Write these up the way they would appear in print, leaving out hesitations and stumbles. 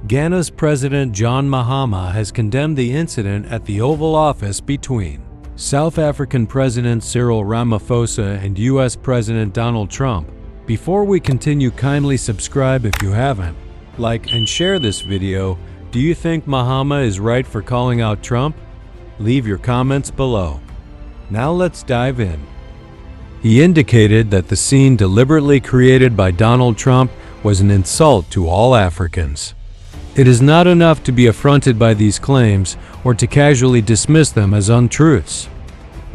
Ghana's President John Mahama has condemned the incident at the Oval Office between South African President Cyril Ramaphosa and U.S. President Donald Trump. Before we continue, kindly subscribe if you haven't. Like and share this video. Do you think Mahama is right for calling out Trump? Leave your comments below. Now let's dive in. He indicated that the scene deliberately created by Donald Trump was an insult to all Africans. It is not enough to be affronted by these claims or to casually dismiss them as untruths.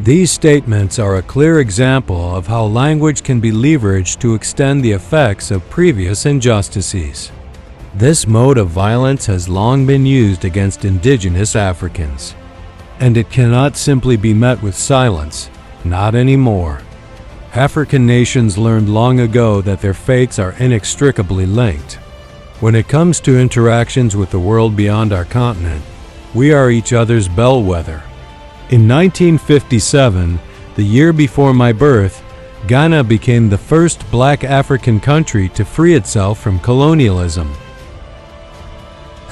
These statements are a clear example of how language can be leveraged to extend the effects of previous injustices. This mode of violence has long been used against indigenous Africans, and it cannot simply be met with silence, not anymore. African nations learned long ago that their fates are inextricably linked. When it comes to interactions with the world beyond our continent, we are each other's bellwether. In 1957, the year before my birth, Ghana became the first black African country to free itself from colonialism.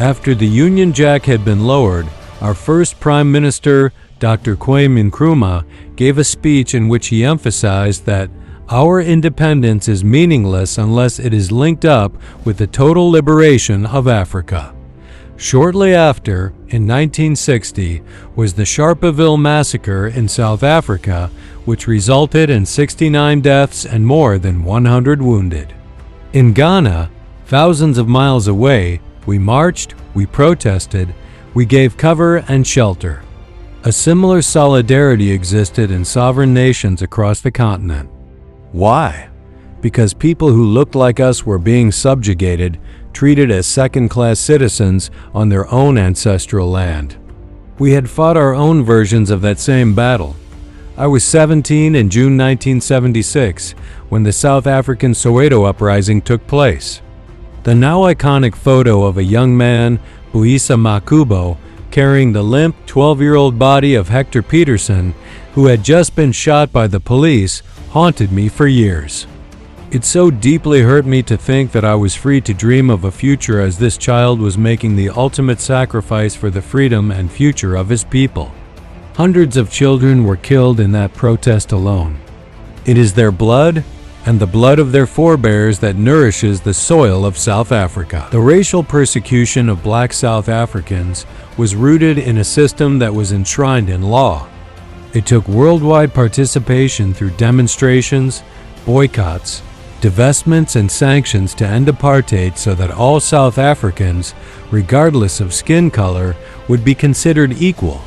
After the Union Jack had been lowered, our first Prime Minister, Dr. Kwame Nkrumah, gave a speech in which he emphasized that our independence is meaningless unless it is linked up with the total liberation of Africa. Shortly after, in 1960, was the Sharpeville Massacre in South Africa, which resulted in 69 deaths and more than 100 wounded. In Ghana, thousands of miles away, we marched, we protested, we gave cover and shelter. A similar solidarity existed in sovereign nations across the continent. Why? Because people who looked like us were being subjugated, treated as second-class citizens on their own ancestral land. We had fought our own versions of that same battle. I was 17 in June 1976 when the South African Soweto uprising took place. The now iconic photo of a young man, Buisa Makubo, carrying the limp 12-year-old body of Hector Peterson, who had just been shot by the police, haunted me for years. It so deeply hurt me to think that I was free to dream of a future as this child was making the ultimate sacrifice for the freedom and future of his people. Hundreds of children were killed in that protest alone. It is their blood and the blood of their forebears that nourishes the soil of South Africa. The racial persecution of black South Africans was rooted in a system that was enshrined in law. It took worldwide participation through demonstrations, boycotts, divestments, and sanctions to end apartheid so that all South Africans, regardless of skin color, would be considered equal.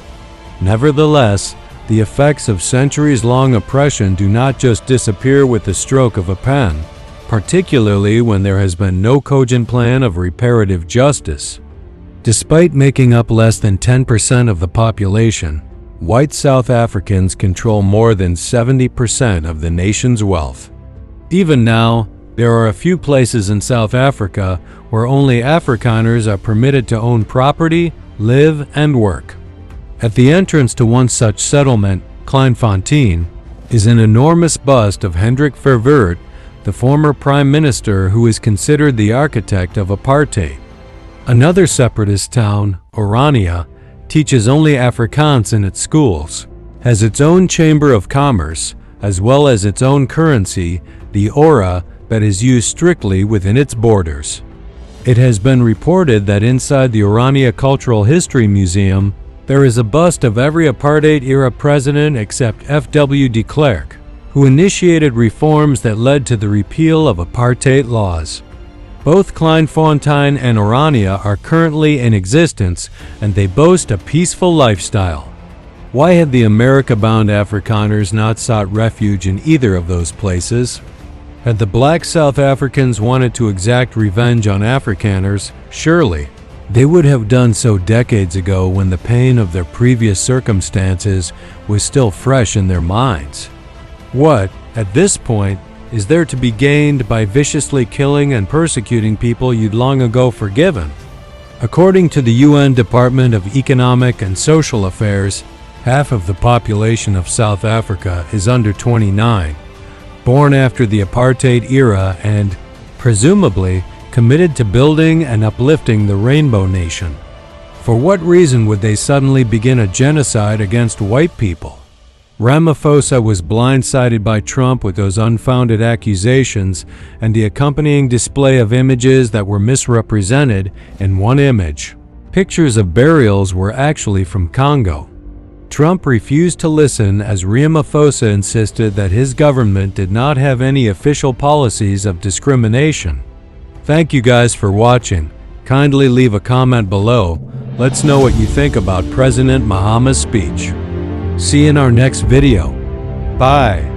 Nevertheless, the effects of centuries-long oppression do not just disappear with the stroke of a pen, particularly when there has been no cogent plan of reparative justice. Despite making up less than 10% of the population, white South Africans control more than 70% of the nation's wealth. Even now, there are a few places in South Africa where only Afrikaners are permitted to own property, live, and work. At the entrance to one such settlement, Kleinfontein, is an enormous bust of Hendrik Verwoerd, the former prime minister who is considered the architect of apartheid. Another separatist town, Orania, teaches only Afrikaans in its schools, has its own chamber of commerce, as well as its own currency, the Ora, that is used strictly within its borders. It has been reported that inside the Orania Cultural History Museum, there is a bust of every apartheid-era president except F.W. de Klerk, who initiated reforms that led to the repeal of apartheid laws. Both Kleinfontein and Orania are currently in existence, and they boast a peaceful lifestyle. Why had the America-bound Afrikaners not sought refuge in either of those places? Had the black South Africans wanted to exact revenge on Afrikaners, surely they would have done so decades ago when the pain of their previous circumstances was still fresh in their minds. What, at this point, is there to be gained by viciously killing and persecuting people you'd long ago forgiven? According to the UN Department of Economic and Social Affairs, half of the population of South Africa is under 29, born after the apartheid era and, presumably, committed to building and uplifting the Rainbow Nation. For what reason would they suddenly begin a genocide against white people? Ramaphosa was blindsided by Trump with those unfounded accusations and the accompanying display of images that were misrepresented in one image. Pictures of burials were actually from Congo. Trump refused to listen as Ramaphosa insisted that his government did not have any official policies of discrimination. Thank you guys for watching. Kindly leave a comment below. Let's know what you think about President Mahama's speech. See you in our next video. Bye.